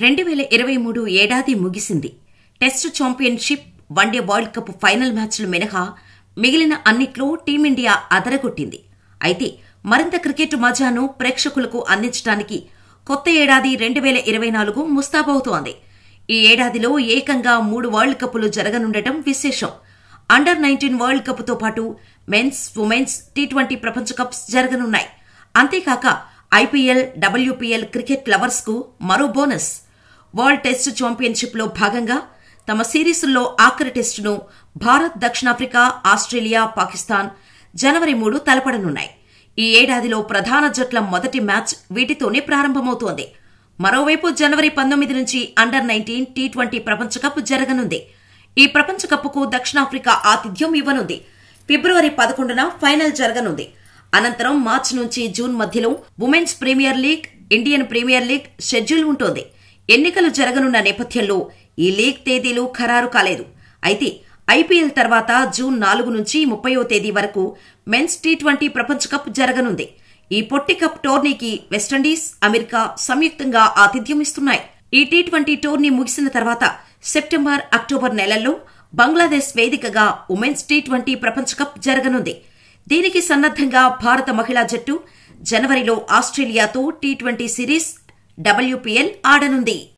2023 ఏడాది ముగిసింది. Test championship, one day world cup final మ్యాచ్లు మినహా మిగిలిన అన్నిట్లో టీమిండియా అదరగొట్టింది. అయితే మరింత క్రికెట్ మజాను ప్రేక్షకులకు అందించడానికి కొత్త ఏడాది 2024 ముస్తాబవుతోంది. ఈ ఏడాదిలో ఏకంగా 3 వరల్డ్ కప్లు జరగనుండటం విశేషం. అండర్-19 వరల్డ్ కప్ తో పాటు మెన్స్, ఉమెన్స్ టీ20 ప్రపంచ కప్స్ జరగనున్నాయి. అంతేకాక ఐపీఎల్, డబ్ల్యూపీఎల్ క్రికెట్ లవర్స్ కు మరో బోనస్. వరల్డ్ టెస్ట్ ఛాంపియన్షిప్ లో భాగంగా తమ సిరీసుల్లో ఆఖరి టెస్టును భారత్, దక్షిణాఫ్రికా, ఆస్ట్రేలియా, పాకిస్తాన్ జనవరి 3 తలపడనున్నాయి. ఈ ఏడాదిలో ప్రధాన జట్ల మొదటి మ్యాచ్ వీటితోనే ప్రారంభమవుతోంది. మరోవైపు జనవరి 19 నుంచి అండర్-19 టీ20 ప్రపంచ కప్ జరగనుంది. ఈ ప్రపంచ కప్కు దక్షిణాఫ్రికా ఆతిథ్యం ఇవ్వనుంది. ఫిబ్రవరి 11న ఫైనల్ జరగనుంది. అనంతరం మార్చి నుంచి జూన్ మధ్యలో women's premier league, Indian premier league schedule ఉంటోంది. ఎన్నికలు జరగనున్న నేపథ్యంలో ఈ లీగ్ తేదీలు ఖరారు కాలేదు. అయితే ఐపీఎల్ తర్వాత జూన్ 4 నుంచి 30వ తేదీ వరకు మెన్స్ టీ20 ప్రపంచ కప్ జరగనుంది. ఈ పొట్టి కప్ టోర్నీకి వెస్టిండీస్, అమెరికా సంయుక్తంగా ఆతిథ్యం ఇస్తున్నాయి. ఈ టీ20 టోర్నీ ముగిసిన తర్వాత సెప్టెంబర్, అక్టోబర్ నెలల్లో బంగ్లాదేశ్ వేదికగా ఉమెన్స్ టీ20 ప్రపంచ కప్ జరగనుంది. దీనికి సన్నద్దంగా భారత మహిళా జట్టు జనవరిలో ఆస్ట్రేలియాతో టీ20 సిరీస్, డబ్ల్యూపీఎల్ ఆడనుంది.